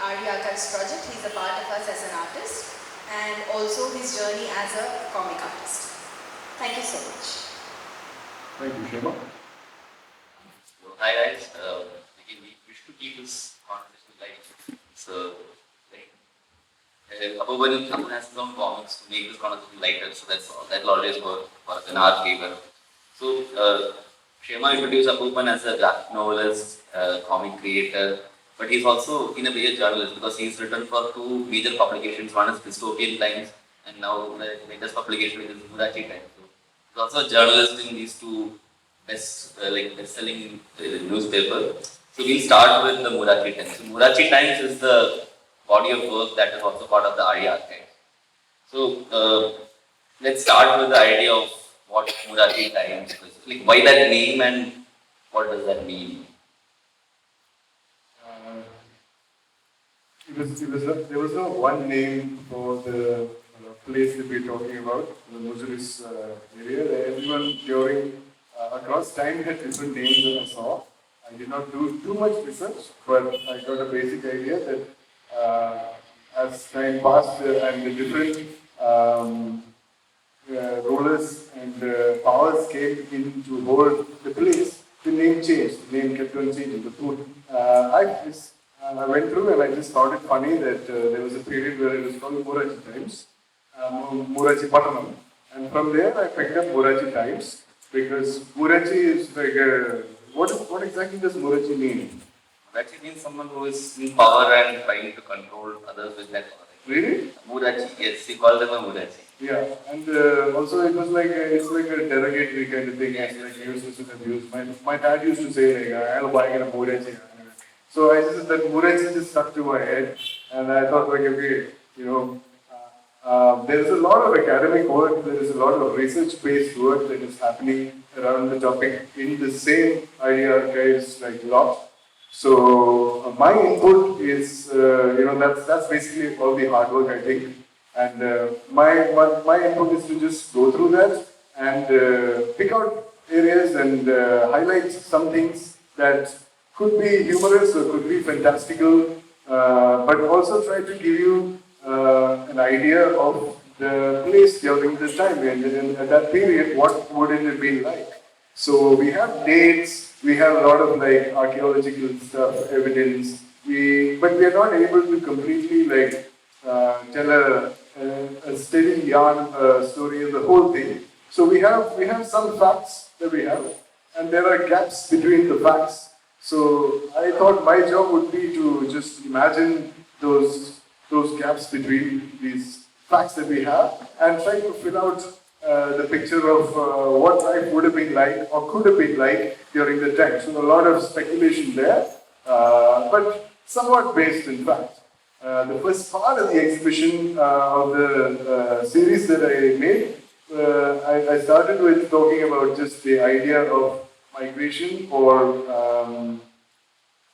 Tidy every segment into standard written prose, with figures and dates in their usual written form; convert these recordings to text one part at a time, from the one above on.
Aazhi Talks project. He's a part of us as an artist and also his journey as a comic artist. Thank you so much. Thank you, Shema. Hi guys, we wish to keep this conversation light. So, Apuppen has some comics to make this conversation lighter, so that'll always work in our favor. So, Shema introduced Apuppen as a graphic novelist, comic creator, but he's also in a way a journalist because he's written for two major publications. One is Dystopian Times, and now the latest publication is Murachi Times. So he's also a journalist in these two best-selling newspaper. So we'll start with the Murachi Times. So Murachi Times is the body of work that is also part of the Aazhi archive. So let's start with the idea of what Murachi Times is. Like why that name and what does that mean? There was no one name for the place that we're talking about, the Muziris area. Everyone during across time had different names that I saw. I did not do too much research, but I got a basic idea that as time passed and the different rulers and powers came in to hold the place, the name changed. The name kept on changing. I went through and I just found it funny that there was a period where it was called Murachi Times, Murachi Pattanam, and from there I picked up Murachi Times because Murachi is like what exactly does Murachi mean? Murachi means someone who is in power and trying to control others with that power. Really? Murachi, yes, he called them a Murachi. Yeah, and also it was like it's like a derogatory kind of thing. It's like useless and abuse. My dad used to say like I'll buy a Murachi. So I just that Murachi just stuck to my head, and I thought like okay, there is a lot of academic work, there is a lot of research-based work that is happening around the topic in the same idea archives like law. So my input is, that's basically all the hard work I think, and my input is to just go through that and pick out areas and highlight some things that could be humorous or could be fantastical, but also try to give you an idea of the place during this time and at that period, what would it have been like. So we have dates, we have a lot of like archaeological stuff, evidence, but we are not able to completely tell a steady yarn story of the whole thing. So we have some facts that we have, and there are gaps between the facts. So I thought my job would be to just imagine those gaps between these facts that we have and try to fill out the picture of what life would have been like or could have been like during the time. So a lot of speculation there, but somewhat based in fact. The first part of the exhibition of the series that I made, I started with talking about just the idea of migration or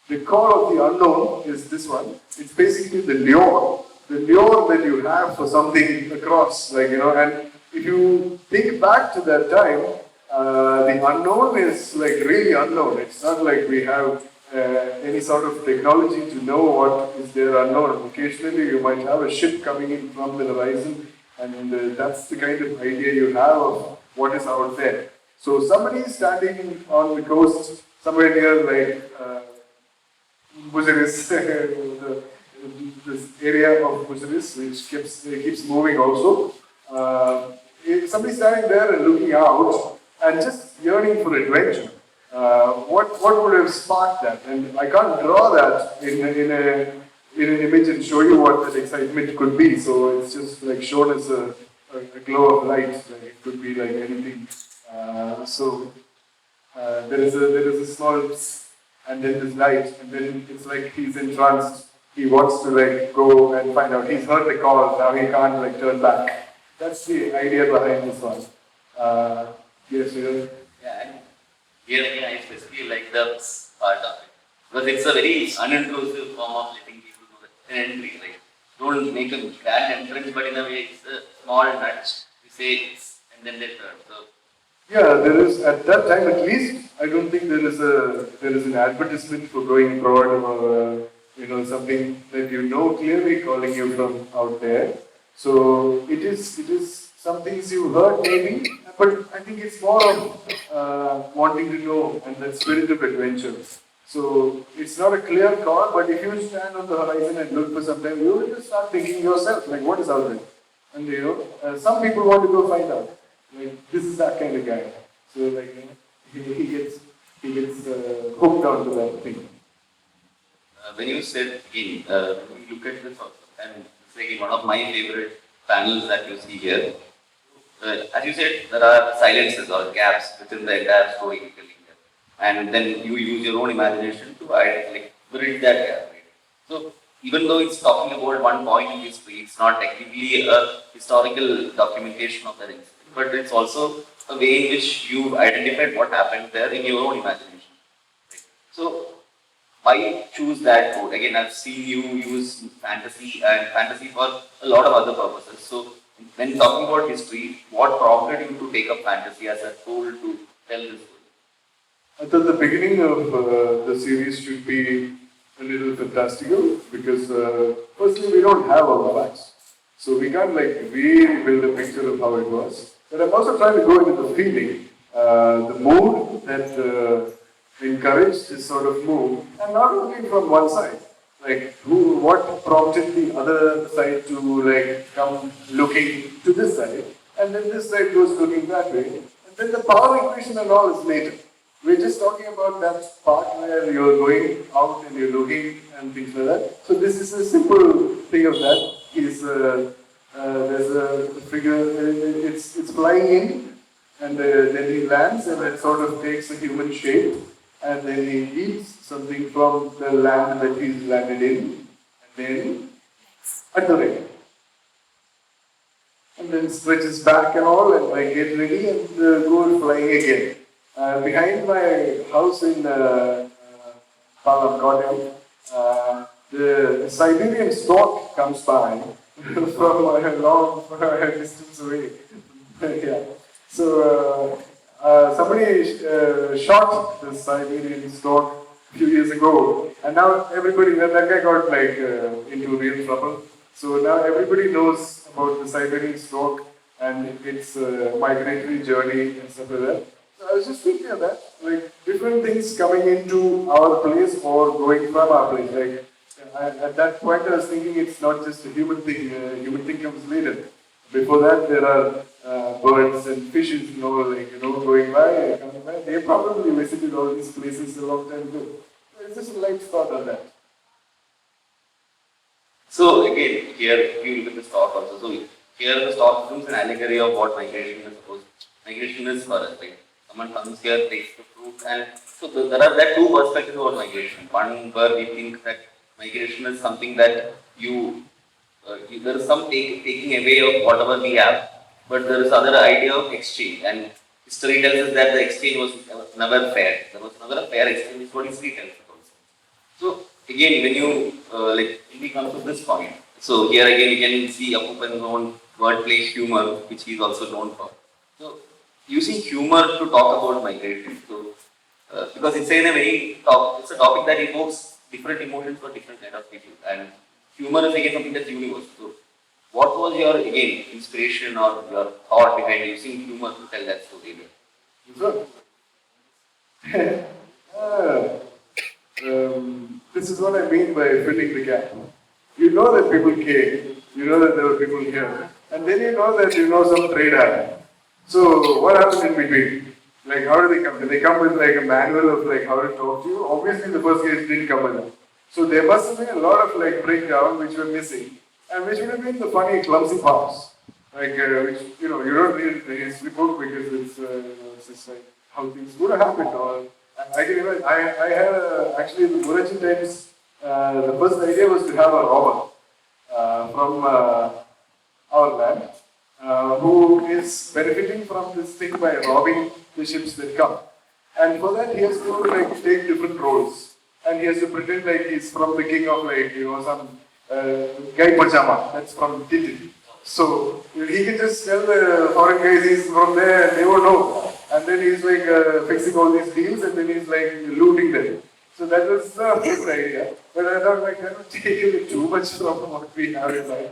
the core of the unknown is this one. It's basically the lure that you have for something across, and if you think back to that time, the unknown is like really unknown. It's not like we have any sort of technology to know what is there unknown. Occasionally you might have a ship coming in from the horizon, and that's the kind of idea you have of what is out there. So somebody is standing on the coast somewhere near Buziris, this area of Buziris, which keeps moving also. Somebody standing there and looking out and just yearning for adventure. What would have sparked that? And I can't draw that in an image and show you what that excitement could be. So it's just like shown as a glow of light. Like it could be like anything. There is a small and then this light, and then it's like he's entranced. He wants to go and find out. He's heard the call, now he can't turn back. That's the idea behind this one. Yes, Sreeram? Yeah, and here again I especially like the part of it. Because it's a very unintrusive form of letting people do an entry. Don't make a grand entrance, but in a way it's a small nudge. You say it's, and then they turn. So yeah, there is at that time at least. I don't think there is an advertisement for going abroad or something that you know clearly calling you from out there. So it is some things you heard maybe, but I think it's more of wanting to know and that spirit of adventure. So it's not a clear call, but if you stand on the horizon and look for some time, you will just start thinking yourself, like what is out there? And some people want to go find out. Like this is that kind of guy. So like he gets hooked onto that thing. When you said again, when you look at this also, and it's again one of my favorite panels that you see here. As you said, there are silences or gaps within the entire storytelling, and then you use your own imagination to bridge that gap. Right? So even though it's talking about one point in history, it's not technically a historical documentation of that incident, but it's also a way in which you've identified what happened there in your own imagination. Right? So why choose that code? Again, I've seen you use fantasy for a lot of other purposes. So when talking about history, what prompted you to take up fantasy as a tool to tell this story? I thought the beginning of the series should be a little fantastical because firstly we don't have all the facts. So we can't really build a picture of how it was. But I'm also trying to go into the feeling, the mood that encouraged this sort of move, and not only from one side. What prompted the other side to come looking to this side, and then this side goes looking that way, and then the power equation and all is later. We're just talking about that part where you're going out and you're looking and things like that. So this is a simple thing of that. There's a figure, it's flying in, and then he lands and it sort of takes a human shape, and then he eats something from the land that he's landed in, and then at the right. And then stretches back and all, and I get ready and go flying again. Behind my house in Palam, the Siberian stork comes by from a long distance away. Yeah. So somebody shot the Siberian stork a few years ago, and now everybody, that guy got into real trouble. So now everybody knows about the Siberian stork and its migratory journey and stuff like that. So I was just thinking of that, different things coming into our place or going from our place. At that point I was thinking it's not just a human thing, human thing comes later. Before that there are birds and fishes, going by, coming by. They probably visited all these places a long time ago. It's just a light thought on that. So again, here you look at the stork also. So here the stork becomes an allegory of what migration is supposed. Migration is for us, right? Someone comes here, takes the fruit, and so there are two perspectives about migration. One where we think that migration is something that there is some taking away of whatever we have, but there is other idea of exchange. And history tells us that the exchange was never fair. There was never a fair exchange. Is what history tells us also. So again, when you when we come to this point, so here again you can see Apuppen's own wordplay humor, which he is also known for. So using humor to talk about migration. So, because it's it's a topic that evokes different emotions for different kind of people, and humor is again something that's universal. So, what was your inspiration or your thought behind using humor to tell that story? This is what I mean by filling the gap. You know that people came, you know that there were people here, and then you know that some trade happened. So what happened in between? How do they come? Do they come with a manual of how to talk to you? Obviously the first case didn't come with that. So there must have been a lot of breakdown which were missing, and which would have been the funny, clumsy parts. Which you don't read the history book because it's just how things would have happened. Or I can imagine. I had actually in the Murachi Times. The first idea was to have a robber from our land. Who is benefiting from this thing by robbing the ships that come. And for that he has to take different roles. And he has to pretend he's from the king of some guy pajama, that's from Titi. So he can just tell the foreign guys he's from there and they won't know. And then he's fixing all these deals and then he's looting them. So that was the first idea. But I thought like that would take a bit too much from what we have in mind.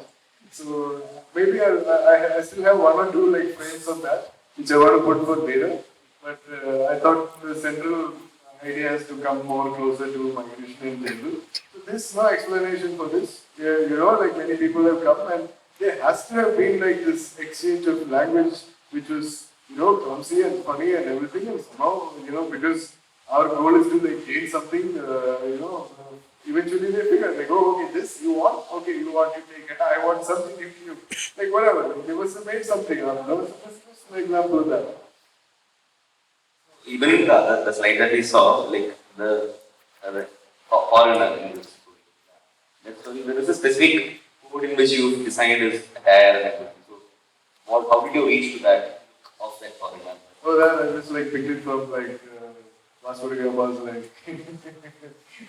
So maybe I still have one or two like frames of that, which I want to put for later. But I thought the central idea has to come more closer to migration in general. So there's no explanation for this. Yeah, you know, like many people have come and there has to have been like this exchange of language which was, you know, clumsy and funny and everything, and somehow, you know, because our goal is to like gain something, eventually they figure like, oh, okay, this you want, okay, you want, you take it, I want something, you like whatever, they must have made something out of it. This is an example of that. Even in the slide that we saw, like the foreigner in this story. That story, there is a specific code in which you designed his hair and everything. So, how did you reach to that of that foreigner? Oh, that I just like picked it from like Vasudega was like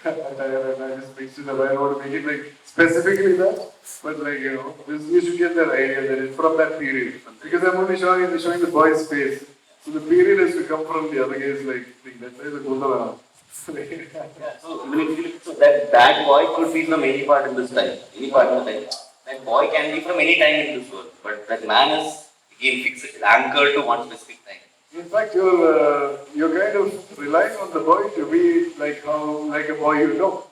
attire, and I just mixed it up. I don't want to make it like specifically that, but like you know, you should get that idea that it's from that period. Because I'm only showing the boy's face. So the period has to come from the other guy's like thing. That's why the Kadha Vara. So that boy could be from any part in this time, any part of the time. That boy can be from any time in this world, but that man is again fixed, anchored to one specific time. In fact, you're kind of relying on the boy to be like a boy you know.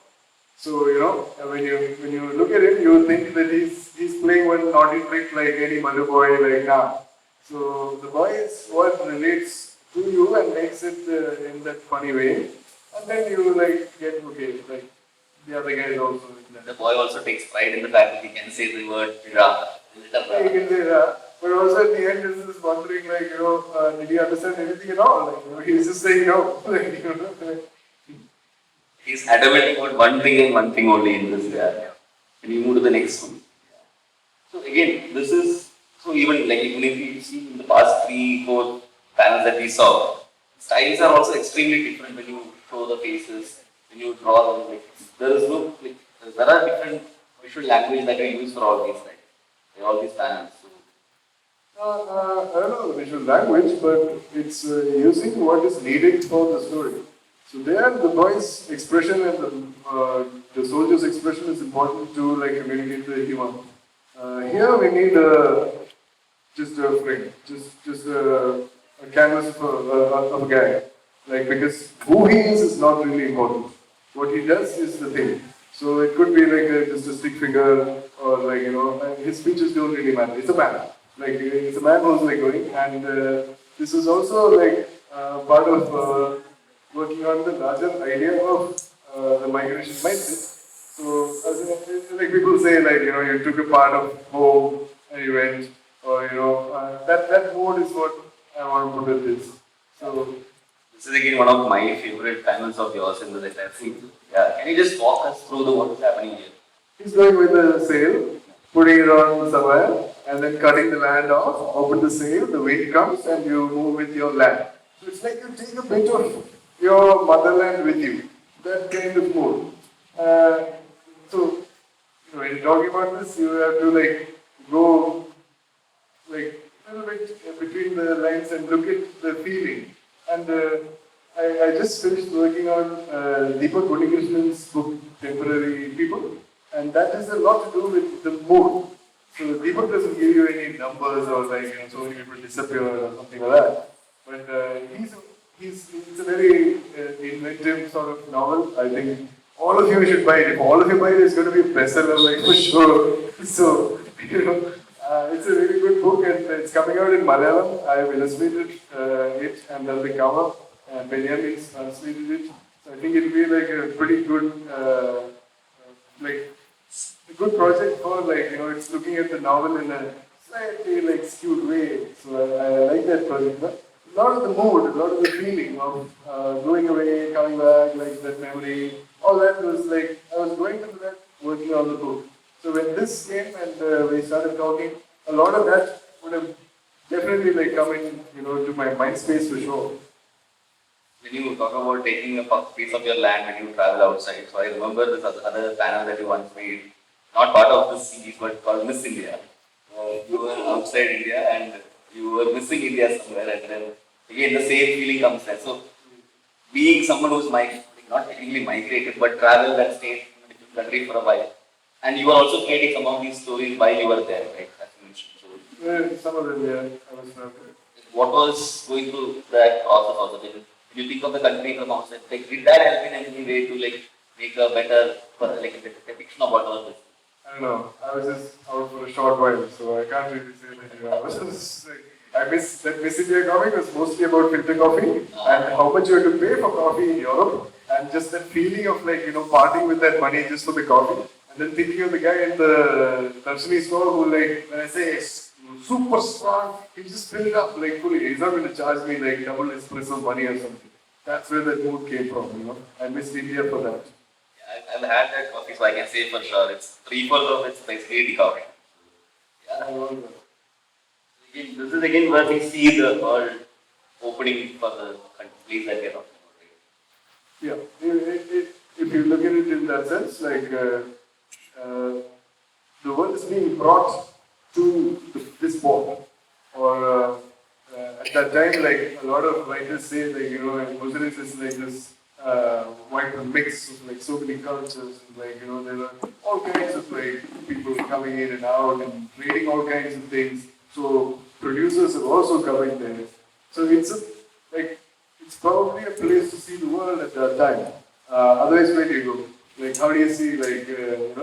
So you know when you look at him, you think that he's playing one naughty trick like any mother boy like now. So the boy is what relates to you and makes it in that funny way, and then you like get okay like the other guy is also in that. The boy also takes pride in the fact that he can say the word Ra. Yeah, you can say that. But also at the end, this is wondering, like, you know, did he understand anything at all? Like, you know, he's just saying no. Like, you know, He's adamant about one thing and one thing only in this. Yeah. And you move to the next one. So again, this is so even if you see in the past 3-4 panels that we saw, styles are also extremely different when you show the faces, when you draw them. Like, there is no like there are different visual language that we use for all these things, all these panels. I don't know the visual language, but it's using what is needed for the story. So there, the boy's expression and the soldier's expression is important to like communicate the humor. Here we need just a frame, just a canvas of a guy. Like because who he is not really important. What he does is the thing. So it could be like just a stick figure or like you know, his speeches don't really matter. It's a man. Like it's a man who's like going, and this is also like part of working on the larger idea of the migration mindset. So, like people say, like you know, you took a part of home and you went, or you know, that mode is what I want to put with this. So, this is again one of my favorite panels of yours in the entire scene. Yeah, can you just walk us through what is happening here? He's going with the sail, putting it on somewhere, and then cutting the land off, open the sail, the wind comes, and you move with your land. So it's like you take a bit of your motherland with you. That kind of mode. So, when you're talking about this, you have to like go like a little bit between the lines and look at the feeling. And I just finished working on Deepak Unikrishnan's book, Temporary People, and that has a lot to do with the mood. So Deepak doesn't give you any numbers or like you know, so many people disappear or something like that. But it's a very inventive sort of novel. I think all of you should buy it. If all of you buy it, it's going to be a bestseller, like for sure. So you know, it's a really good book, and it's coming out in Malayalam. I have illustrated it, and there'll be cover. And Benjamin's translated it. So I think it'll be like a pretty good, like a good project for like you know, it's looking at the novel in a slightly like skewed way. So I like that project. But a lot of the mood, a lot of the feeling of going away, coming back, like that memory, all that was like I was going through that working on the book. So when this came and we started talking, a lot of that would have definitely like come in, you know, to my mind space for sure. When you talk about taking a piece of your land when you travel outside, so I remember this other panel that you once made, not part of this series, but called Miss India. You were outside India and you were missing India somewhere, and then again the same feeling comes there. So, being someone who's not technically migrated, but traveled and stayed in a different country for a while. And you were also creating some of these stories while you were there, right? As you mentioned. So, Some of them, yeah, I was not there. what was going through that process also? When you think of the country from outside, like, did that help in any way to like make a better, like a depiction of what was this? I don't know. I was just out for a short while, so I can't really say that. I was just like, I miss that Miss India comic was mostly about filter coffee and how much you had to pay for coffee in Europe, and just that feeling of like parting with that money just for the coffee, and then thinking of the guy in the Darshini store who like when I say it's super strong, he just filled it up like fully. He's not going to charge me like double espresso money or something. That's where that mood came from. I missed India for that. I've had that coffee, so I can say for sure it's 3/4 of it's basically decoction. I love that. Again, this is again where we see the world opening for the countries that we are talking about. Right? Yeah, if you look at it in that sense, like the world is being brought to this point, or at that time, like a lot of writers say, like Muslims is like this vital mix of like so many cultures, and like there are all kinds of like people coming in and out and creating all kinds of things. So producers are also coming there. So it's probably a place to see the world at that time. Otherwise, where do you go? Like, how do you see,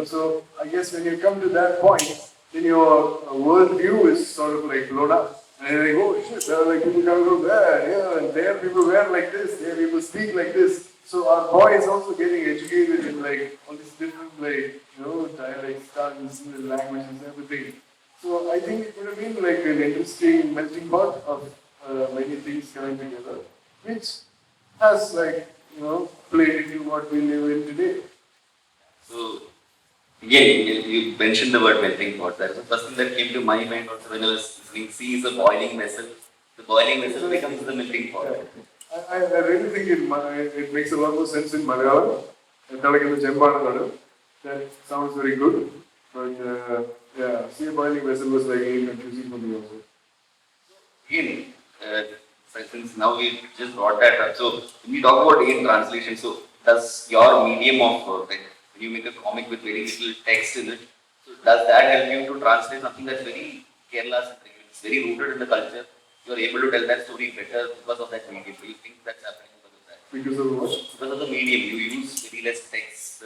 So, I guess when you come to that point, then your world view is sort of like blown up. And you're like, oh shit, there are like people coming from there, yeah, and there people wear like this, there people speak like this. So, our boy is also getting educated in like all these different, dialects, tongues, languages, everything. So, I think it would have been like an interesting melting pot of many things coming together, which has played into what we live in today. So again, you mentioned the word melting pot. That's the first thing that came to my mind also when I was listening. Sea is a boiling vessel. The boiling vessel becomes the melting pot. I really think it makes a lot more sense in Malayalam. That sounds very good. But sea boiling vessel was like really confusing for me also. Again, since now we just brought that up. So when we talk about again translation, so does your medium of when you make a comic with very little text in it, so does that help you to translate something that's very Kerala centric? It's very rooted in the culture. You are able to tell that story better because of that medium. Do you think that's happening because of that? Because of what? Because of the medium, you use very less text.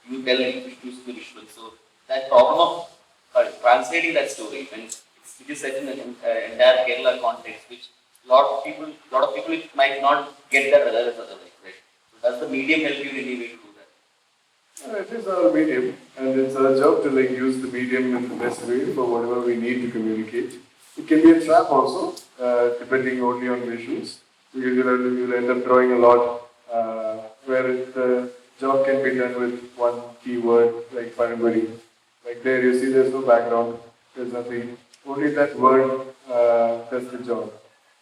You tell you use the visual. So that problem of translating that story when it is set in an entire Kerala context, which lot of people might not get that otherwise, right? So does the medium help you in any way to do that? It is our medium, and it's our job to like use the medium in the best way for whatever we need to communicate. It can be a trap also, depending only on visuals. So you'll end up drawing a lot, where the job can be done with one keyword, like Panambari. Like there you see there's no background, there's nothing. Only that word does the job.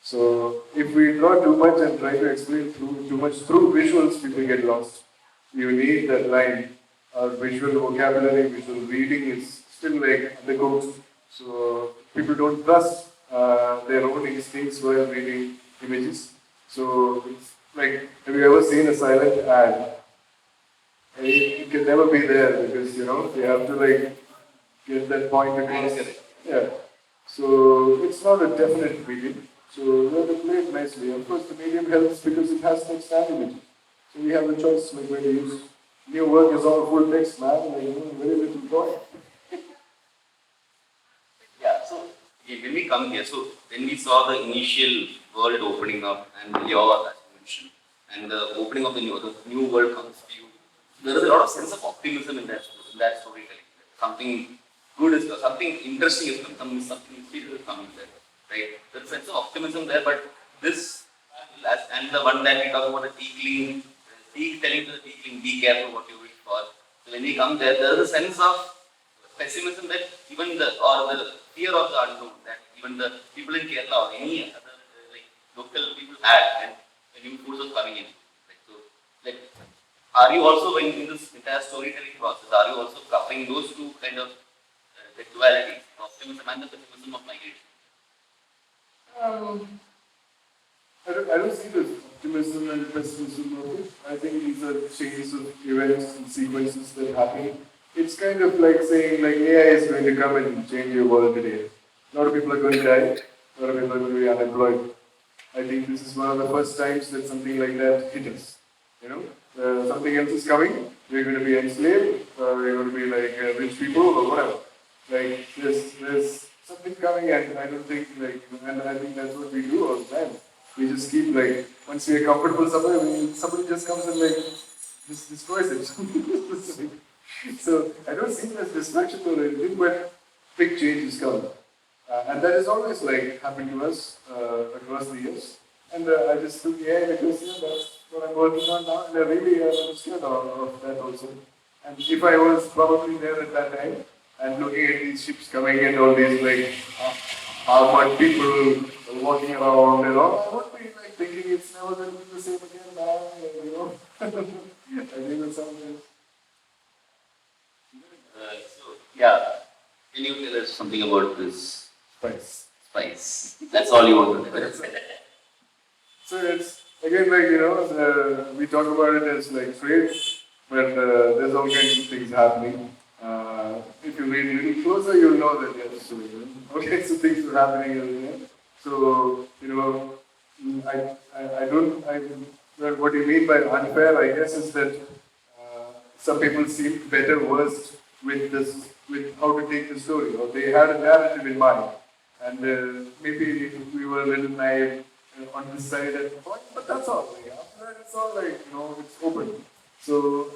So if we draw too much and try to explain too much through visuals, people get lost. You need that line. Our visual vocabulary, visual reading is still like undercooked. So people don't trust their own instincts while reading images. So it's like, have you ever seen a silent ad? It can never be there because they have to like get that point across. Yeah. So it's not a definite medium. So we have to play it nicely. Of course, the medium helps because it has text and images. So we have a choice like when to use. New work is all full text, man. Like very little drawing. Yeah. So when we come here, so when we saw the initial world opening up and your as you mentioned, and the opening of the new world comes to you, there is a lot of sense of optimism in that storytelling. Something good is something interesting is coming, something serious is coming there, right? There's a sense of optimism there, but this and the one that we talk about the teakling, telling to the teakling, be careful what you wish for. So when we come there, there is a sense of pessimism that even the fear of the unknown that even the people in Kerala or any other local people had and the new foods was coming in. Like, are you also in this entire storytelling process? Are you also covering those two kind of the duality, optimism and the pessimism of migration? I don't see this optimism and pessimism of it. I think these are chains of events and sequences that happen. It's kind of like saying like AI is going to come and change your world today. A lot of people are going to die. A lot of people are going to be unemployed. I think this is one of the first times that something like that hit us. You know, something else is coming. We're going to be enslaved. We're going to be like rich people or whatever. Like there's something coming, and I don't think like, and I think that's what we do all the time. We just keep like once we are comfortable somewhere, somebody just comes and like just destroys it. So I don't see it as distraction or anything, but big changes come. And that has always like happened to us across the years. And I just took AI because that's what I'm working on now, and I really am scared of that also. And if I was probably there at that time and looking at these ships coming and all these like armored people walking around and all, I would be like thinking it's never going to be the same again now, you know. I think that's something. Yeah, can you tell us something about this Spice. spice? That's all you want to tell us. So it's again like we talk about it as like trade, but there's all kinds of things happening. If you read a little closer, you'll know that yes, so, all kinds of things are happening over there. So I don't well, what you mean by unfair, I guess, is that some people seem better versed with this, with how to take the story, or they had a narrative in mind, and maybe we were a little naive on this side at the point, but that's all. Like, after that, it's all like it's open. So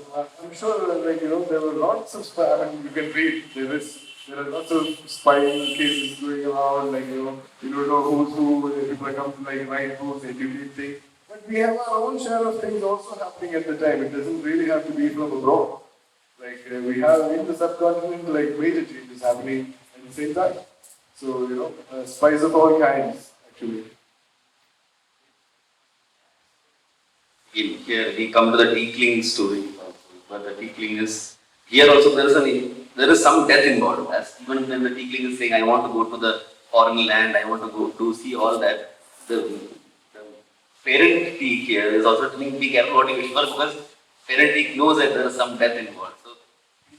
I'm sure, like there were lots of I mean, you can read. There are lots of spying cases going around. Like you don't know who's who. People come to like write books, educate things. But we have our own share of things also happening at the time. It doesn't really have to be from abroad. Like we have in the subcontinent, like major changes happening at the same time. So spies of all kinds actually. Here we come to the tiefling story, but the tiefling is here also there is some death involved. As even when the tiefling is saying, "I want to go to the foreign land, I want to go to see all that," the parent teak here is also telling, "Be careful what you wish for," because parent teak knows that there is some death involved. So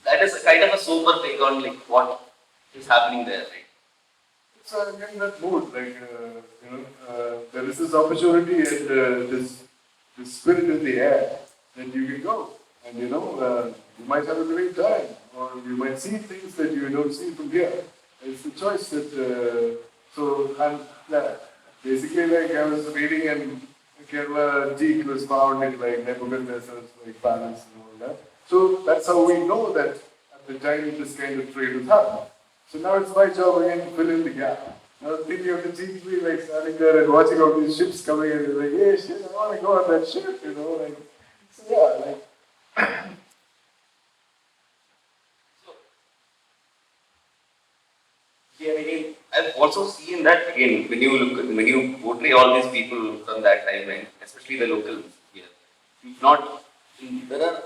that is a kind of a sober take on like what is happening there, right? So I'm in that mood, like there is this opportunity and this spirit in the air that you can go, and you might have a great time, or you might see things that you don't see from here. It's the choice that. So and basically, like I was reading, and Kerala teak was found in like Nebuchadnezzar's like palace and all that. So that's how we know that at the time this kind of trade was happening. So now it's my job again to fill in the gap. Now thinking of the TV like standing there and watching all these ships coming in, like, hey shit, I want to go on that ship, like. So yeah, like. Yeah, again, I've also seen that again when you portray all these people from that timeline, especially the locals here. Not there are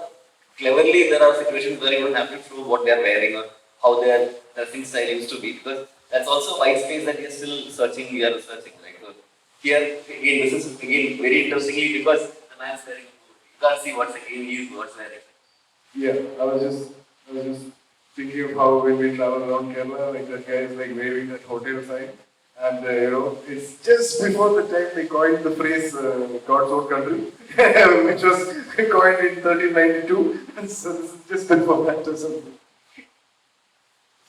cleverly there are situations where you don't have to show what they are wearing or how their dressing style used to be, because that's also white space that we are still searching. We are searching, right? So here again, this is again very interestingly because the man's wearing you can't see what's again he is what's wearing. Yeah, I was just thinking of how when we travel around Kerala, like that guy is like waving that hotel sign. And it's just before the time they coined the phrase God's own country, which was coined in 1392. So this is just before that or something.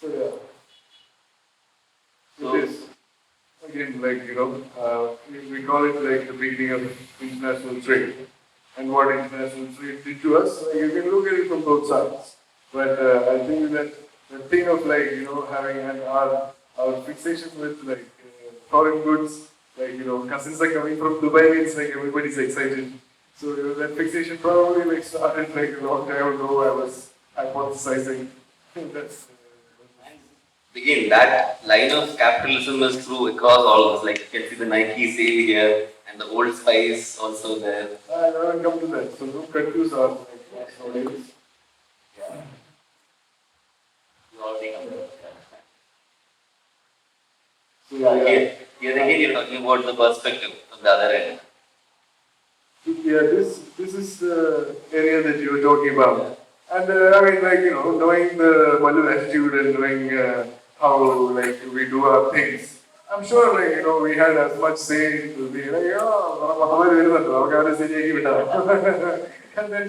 So yeah. So, It is. Again, like, we call it like the beginning of international trade. And what international trade did to us, you can look at it from both sides. But I think that the thing of like, having our fixation with like foreign goods, like, cousins are coming from Dubai, it's like everybody's excited. So, that fixation probably like started like a long time ago. I was hypothesizing. That's. again, that line of capitalism is true across all of us. Like you can see the Nike sale here and the Old Spice also there. I haven't come to that, so don't confuse our like, audience. Yeah. You already come to that. So, Yeah. Here again, you're talking about the perspective. the other end. Yeah, this is the area that you were talking about. And I mean, like, knowing the Malu attitude and knowing how, like, we do our things, I'm sure, like, we had as much say to be like, and then,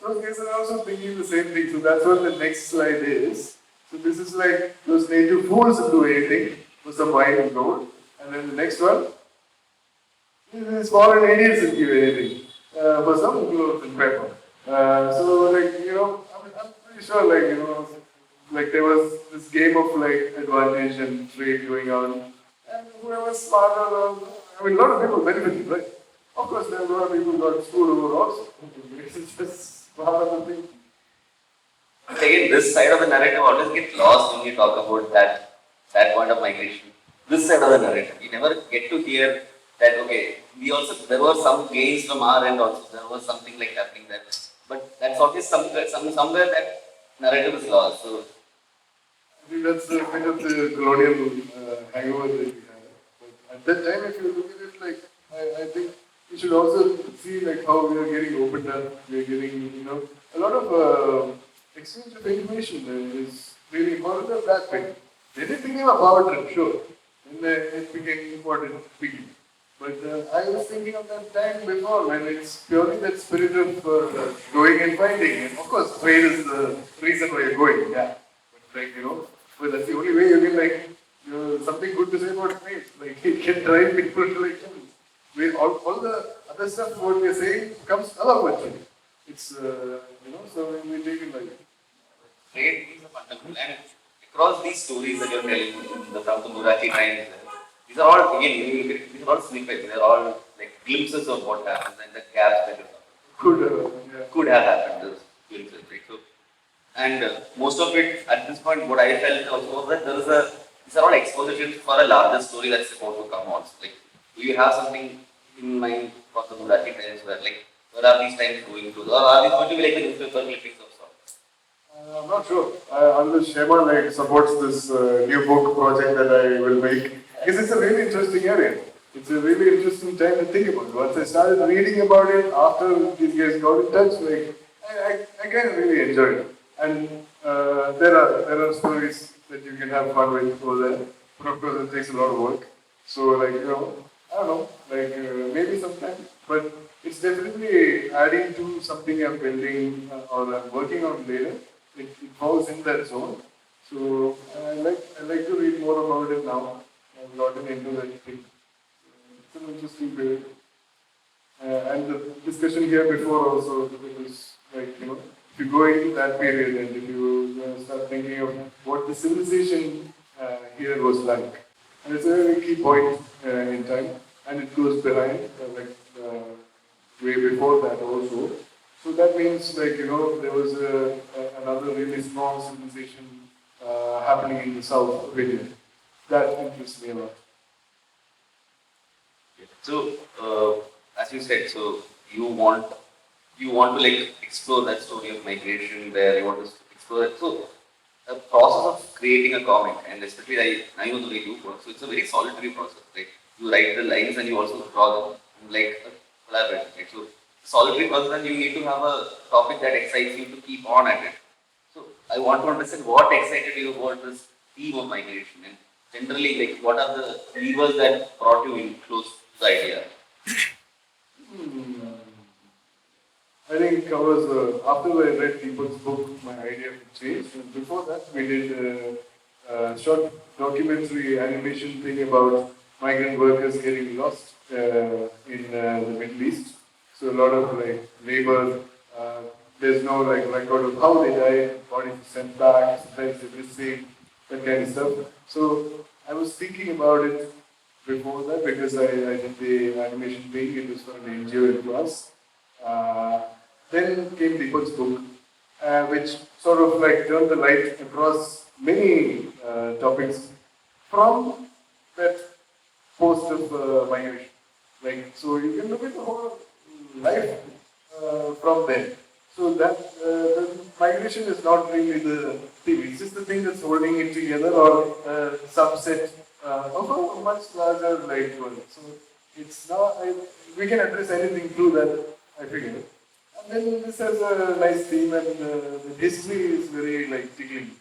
those guys are also thinking the same thing. So that's what the next slide is. So this is like those native fools do anything for some wine and gold. And then the next one, these foreign idiots will give anything for some clothes and pepper. So, like, I'm pretty sure, like, like there was this game of like advantage and trade going on, and whoever was smarter, I mean, a lot of people benefited, right? Of course, there are a lot of people who got screwed over also. It's just part of the thing. Again, this side of the narrative always gets lost when you talk about that point of migration. This side of the narrative, you never get to hear that. Okay, there were some gains from our end also. There was something like happening there, but that's always somewhere that narrative is lost. So I think that's a bit of the colonial hangover that we had. But at that time, if you look at it, like, I think you should also see like how we are getting opened up. We are getting, a lot of exchange of information is really important at that point. Then it became a power trip, sure. And it became important quickly. But I was thinking of that time before when it's purely that spirit of going and finding. And of course, trade is the reason why you're going, yeah. But like, but that's the only way you can like, something good to say about trade. Like, it can drive people to like, all the other stuff what we're saying comes along with trade. It's, so we take it like trade is a fundamental, and across these stories that you're telling from the Murachi Times, these are all again these are all snippets. They're all like glimpses of what happens and the gaps that could have happened. Those glimpses, right? So, and most of it at this point, what I felt also was that these are all expositions for a larger story that's about to come. Also, like, do you have something in mind for the Murachi Times where are these times going to, or are these going to be like the newspaper clippings of sorts? I'm not sure. Unless Shema like supports this new book project that I will make, because it's a really interesting area. It's a really interesting time to think about. Once I started reading about it after these guys got in touch, like I kind of really enjoyed it. And there are stories that you can have fun with over there. But of course, it takes a lot of work. So like I don't know, like maybe sometime. But it's definitely adding to something I'm building or I'm working on later. It falls in that zone. So I like to read more about it now. I've gotten into that thing. It's an interesting period. And the discussion here before also, it was like, if you go into that period and if you start thinking of what the civilization here was like. And it's a very key point in time. And it goes behind, way before that also. So that means, like, there was another really strong civilization happening in the south of India. That interests me a lot. So, as you said, so you want to like explore that story of migration there. You want to explore it. So, the process of creating a comic, and especially I know the way you work. So it's a very solitary process. Like, you write the lines and you also draw them like a collaboration. Right? So solitary process, and you need to have a topic that excites you to keep on at it. So I want to understand what excited you about this theme of migration, and generally, like, what are the levers that brought you in close to the idea? I think I was, after I read people's book, my idea changed. And before that, we did a short documentary animation thing about migrant workers getting lost in the Middle East. So a lot of like labor, there's no like record of how they died, bodies are sent back, sometimes they're missing, that kind of stuff. So I was thinking about it before that because I did the animation thing, it was for an NGO in class. Then came Deepak's book, which sort of like turned the light across many topics from that post of migration. Like, so you can look at the whole life from there. So that the migration is not really the thing, it's just the thing that's holding it together or a subset of a much larger life world. So it's not, we can address anything through that, I figure. And then this has a nice theme, and the history is very like tickling,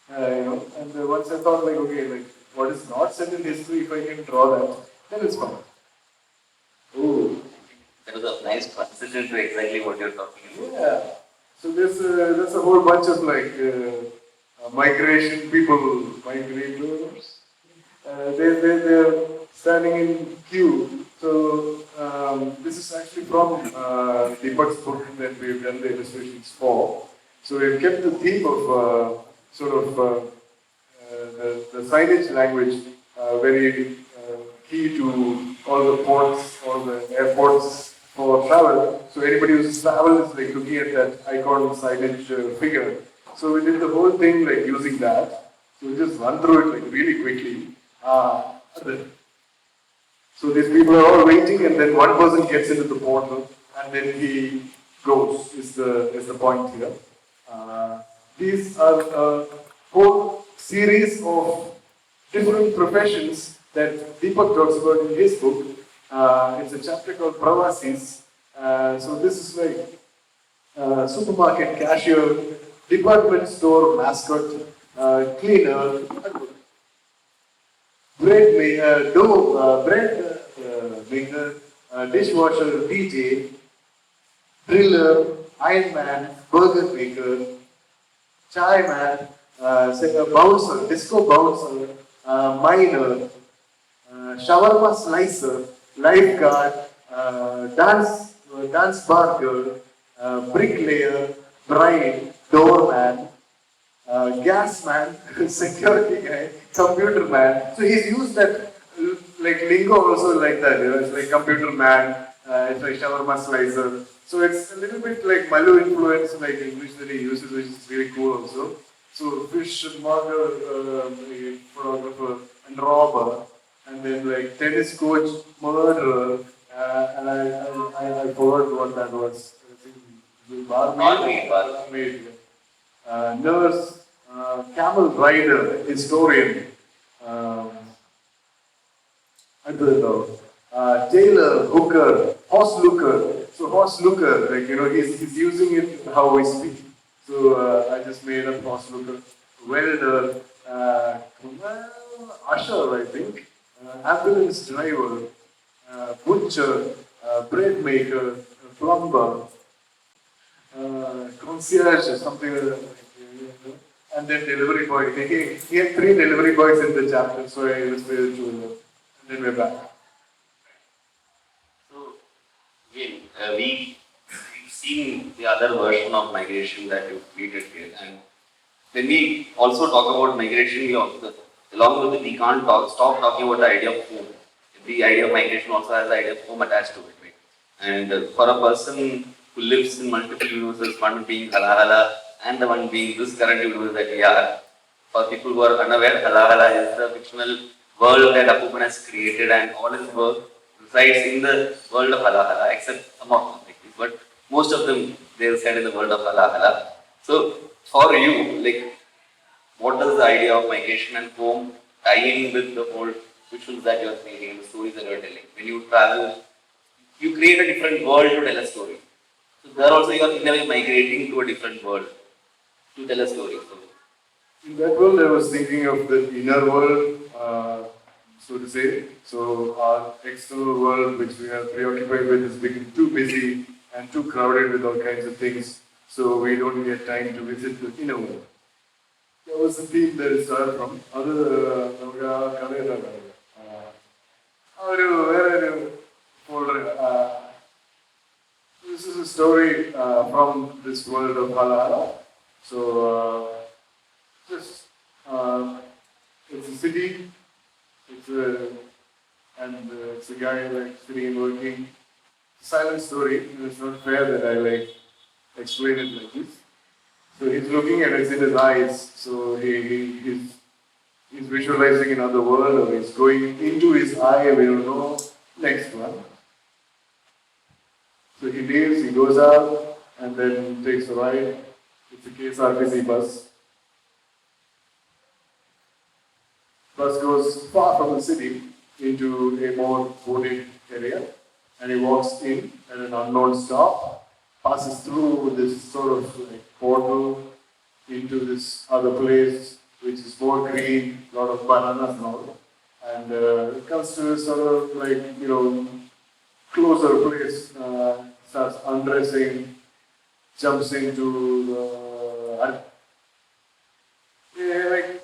And once I thought like, okay, like what is not said in history, if I can draw that, then it's fun. Oh, that was a nice transition to exactly what you're talking about. Yeah. So there's a whole bunch of like migration people, migrators. They're standing in queue. So this is actually from Deepak's book that we've done the illustrations for. So we've kept the theme of the signage language very key to all the ports, all the airports for travel. So anybody who's traveled is like looking at that icon signage figure. So we did the whole thing like using that. So we just run through it like really quickly. So these people are all waiting, and then one person gets into the portal, and then he goes. Is the point here? These are a whole series of different professions that Deepak talks about in his book. It's a chapter called Pravasis. So this is like supermarket cashier, department store mascot, cleaner, bread maker, dishwasher, DJ, driller, iron man, burger maker, chai man, bouncer, disco bouncer, miner, shawarma slicer, lifeguard, dance bar girl, bricklayer, bride, doorman, gas man, security guy, computer man. So he's used that like lingo also like that. It's like computer man, it's like shawarma slicer. So it's a little bit like Malu influence, like English that he uses, which is really cool also. So fish mugger, photographer, and robber, and then like tennis coach, murderer, and I forgot what that was. Barmaid, nurse, camel rider, historian, I don't know, tailor, hooker, horse looker. So horse looker, like he's using it how we speak. So I just made up horse looker, welder, usher, I think, ambulance driver, butcher, bread maker, plumber, concierge, something like that. And then delivery boy. He had 3 delivery boys in the chapter, so I illustrated 2 of them. And then we're back. So, again, we've seen the other version of migration that you created here. And when we also talk about migration, along with it, we can't stop talking about the idea of home. The idea of migration also has the idea of home attached to it. Right? And for a person who lives in multiple universes, one being Hala Hala and the one being this current universe that we are. For people who are unaware, Hala Hala is the fictional world that Apuppen has created, and all his work resides in the world of Hala Hala, except some of them. But most of them, they reside in the world of Hala Hala. So, for you, like, what does the idea of migration and home tie in with the whole visuals that you are creating, the stories that you are telling? When you travel, you create a different world to tell a story. So there also you are in a way migrating to a different world to tell a story. So, in that world, I was thinking of the inner world, so to say. So our external world, which we are preoccupied with, is becoming too busy and too crowded with all kinds of things. So we don't get time to visit the inner world. That was the theme that it started from. This is a story from this world of Hala. So, it's a city, it's a guy like sitting and working. Silent story. It's not fair that I like explain it like this. So he's looking and it's in his eyes. So he's visualizing another world, or he's going into his eye. We don't know. Next one. So he leaves. He goes out and then takes a ride. It's a KSRTC bus. Bus goes far from the city into a more wooded area, and he walks in at an unknown stop, passes through this sort of like portal into this other place which is more green, lot of bananas and all, and it comes to a sort of like, you know, closer place, starts undressing, jumps into yeah, like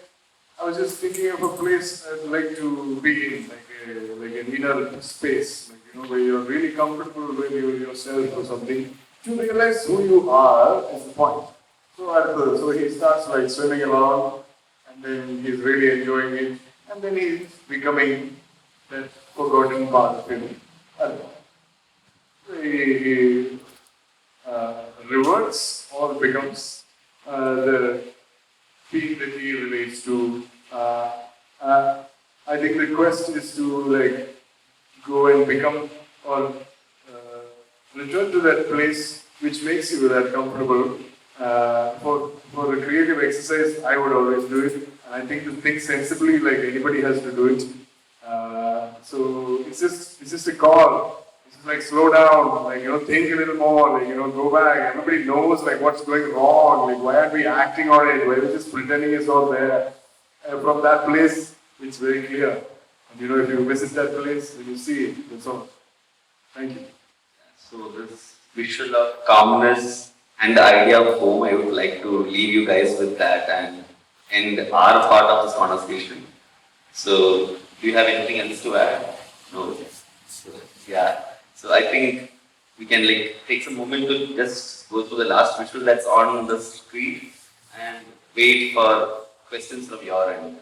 I was just thinking of a place I'd like to be in, like an inner space, like, you know, where you're really comfortable with yourself or something. To realize who you are is the point. So he starts like swimming along, and then he's really enjoying it, and then he's becoming that forgotten part of him. And he reverts or becomes the theme that he relates to. I think the quest is to like go and become or return to that place which makes you that comfortable. For a creative exercise, I would always do it. And I think to think sensibly, like anybody has to do it. So it's just a call. It's just like slow down, like, you know, think a little more, like, you know, go back. Everybody knows like what's going wrong, like why aren't we acting on it? Why are we just pretending it's all there? From that place, it's very clear. And you know, if you visit that place, then you see it. That's all. Thank you. So this visual of calmness and the idea of home, I would like to leave you guys with that and end our part of this conversation. So, do you have anything else to add? No. So, yeah. So I think we can like take some moment to just go through the last visual that's on the screen and wait for questions from your end.